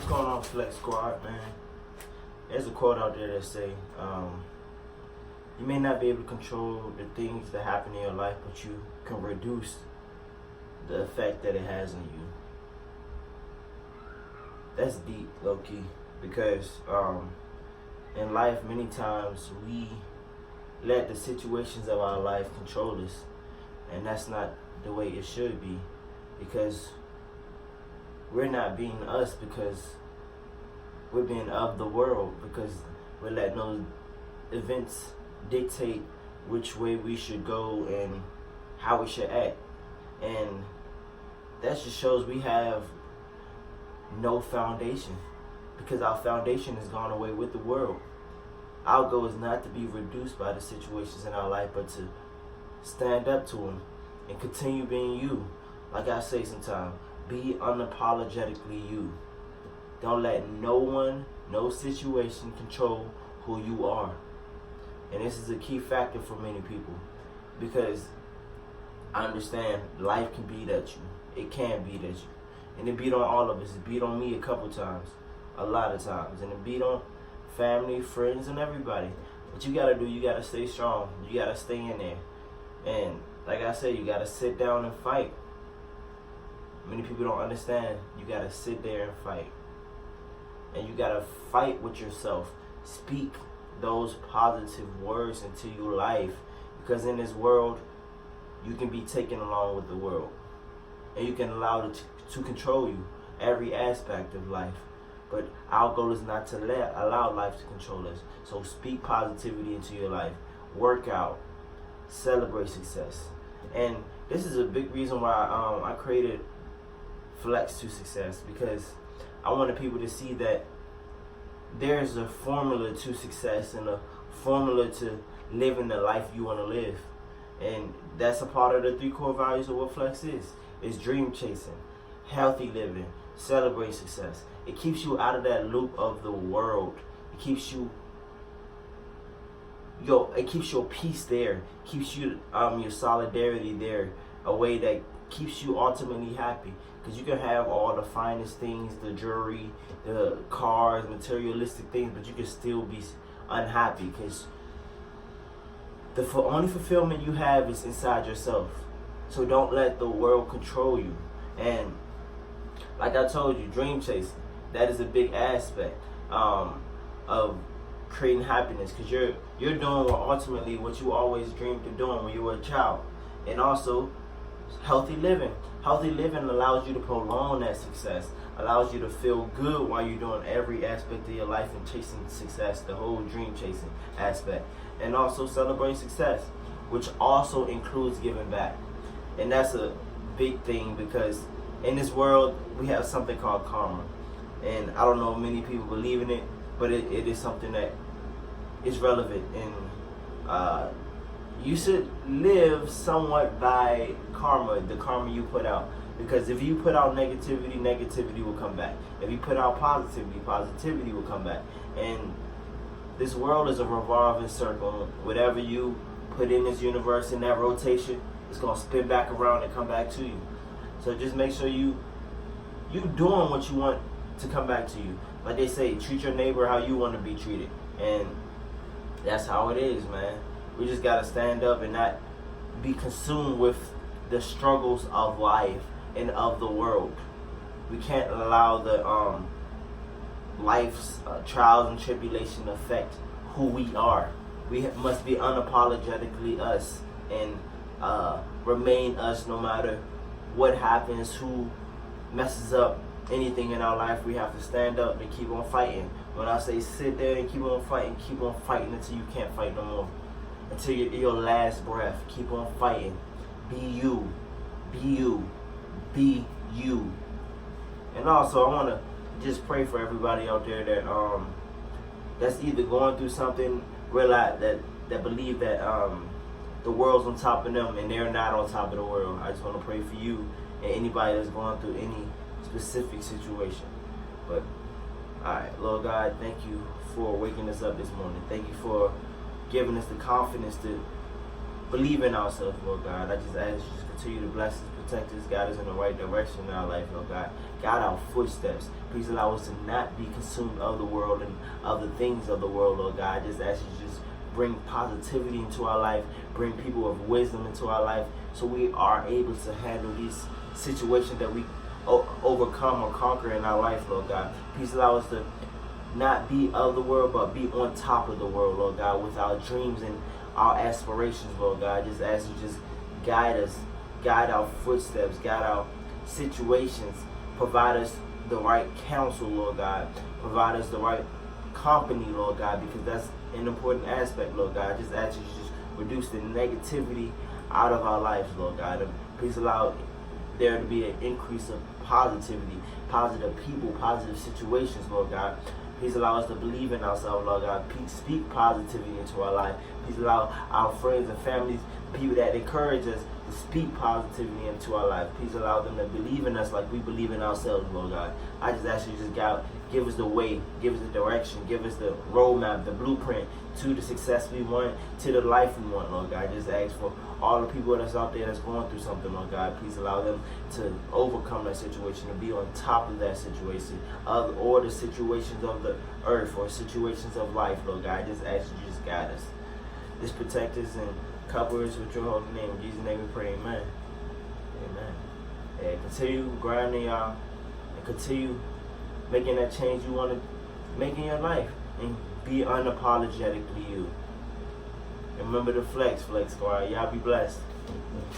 going on, FLEXX Squad, man? There's a quote out there that say, you may not be able to control the things that happen in your life, but you can reduce the effect that it has on you. That's deep, low-key, because in life, many times we let the situations of our life control us, and that's not the way it should be, because we're not being us, because we're being of the world, because we're letting those events dictate which way we should go and how we should act. And that just shows we have no foundation, because our foundation has gone away with the world. Our goal is not to be reduced by the situations in our life, but to stand up to them and continue being you. Like I say sometimes, be unapologetically you. Don't let no one, no situation control who you are. And this is a key factor for many people, because I understand life can beat at you. It can beat at you. And it beat on all of us. It beat on me a couple times, a lot of times. And it beat on family, friends, and everybody. What you gotta do, you gotta stay strong. You gotta stay in there. And like I said, you gotta sit down and fight. Many people don't understand. You gotta sit there and fight. And you gotta fight with yourself. Speak those positive words into your life, because in this world, you can be taken along with the world, and you can allow it to control you, every aspect of life. But our goal is not to allow life to control us. So speak positivity into your life. Work out. Celebrate success. And this is a big reason why I created FLEXX to Success, because I wanted people to see that there's a formula to success and a formula to living the life you want to live. And that's a part of the 3 core values of what FLEXX is. It's dream chasing, healthy living, celebrate success. It keeps you out of that loop of the world. It keeps you it keeps your peace there, keeps you your solidarity there, a way that keeps you ultimately happy. Because you can have all the finest things, the jewelry, the cars, materialistic things, but you can still be unhappy, because the only fulfillment you have is inside yourself. So don't let the world control you. And like I told you, dream chasing, that is a big aspect of creating happiness, because you're doing ultimately what you always dreamed of doing when you were a child. And also healthy living. Healthy living allows you to prolong that success, allows you to feel good while you're doing every aspect of your life and chasing success, the whole dream chasing aspect. And also celebrate success, which also includes giving back. And that's a big thing, because in this world we have something called karma. And I don't know if many people believe in it, but it is something that is relevant. And you should live somewhat by karma, the karma you put out. Because if you put out negativity, negativity will come back. If you put out positivity, positivity will come back. And this world is a revolving circle. Whatever you put in this universe, in that rotation, it's going to spin back around and come back to you. So just make sure you doing what you want to come back to you. Like they say, treat your neighbor how you want to be treated. And that's how it is, man. We just got to stand up and not be consumed with the struggles of life and of the world. We can't allow the life's trials and tribulation affect who we are. We must be unapologetically us and remain us no matter what happens, who messes up anything in our life. We have to stand up and keep on fighting. When I say sit there and keep on fighting until you can't fight no more. Until your last breath. Keep on fighting. Be you. Be you. Be you. And also, I want to just pray for everybody out there that that's either going through something, realize that believe that the world's on top of them and they're not on top of the world. I just want to pray for you and anybody that's going through any specific situation. But alright, Lord God, thank you for waking us up this morning. Thank you for giving us the confidence to believe in ourselves, Lord God. I just ask you to continue to bless us, protect us, guide us in the right direction in our life, Lord God. Guide our footsteps. Please allow us to not be consumed of the world and of the things of the world, Lord God. I just ask you to just bring positivity into our life, bring people of wisdom into our life, so we are able to handle these situations that we overcome or conquer in our life, Lord God. Please allow us to not be of the world, but be on top of the world, Lord God, with our dreams and our aspirations, Lord God. Just ask you just guide us, guide our footsteps, guide our situations, provide us the right counsel, Lord God, provide us the right company, Lord God, because that's an important aspect, Lord God. Just ask you to just reduce the negativity out of our lives, Lord God. And please allow there to be an increase of positivity, positive people, positive situations, Lord God. Please allow us to believe in ourselves, Lord God. Please speak positivity into our life. Please allow our friends and families, people that encourage us, to speak positivity into our life. Please allow them to believe in us like we believe in ourselves, Lord God. I just ask you to just give us the way, give us the direction, give us the roadmap, the blueprint to the success we want, to the life we want, Lord God. I just ask for all the people that's out there that's going through something, Lord God. Please allow them to overcome that situation, to be on top of that situation, or the situations of the earth or situations of life, Lord God. I just ask you to just guide us. Just protect us and cover us with your holy name. In Jesus' name we pray, amen. Amen. And continue grinding, y'all, and continue making that change you want to make in your life, and be unapologetically you. And remember the FLEXX, Squad. Y'all be blessed.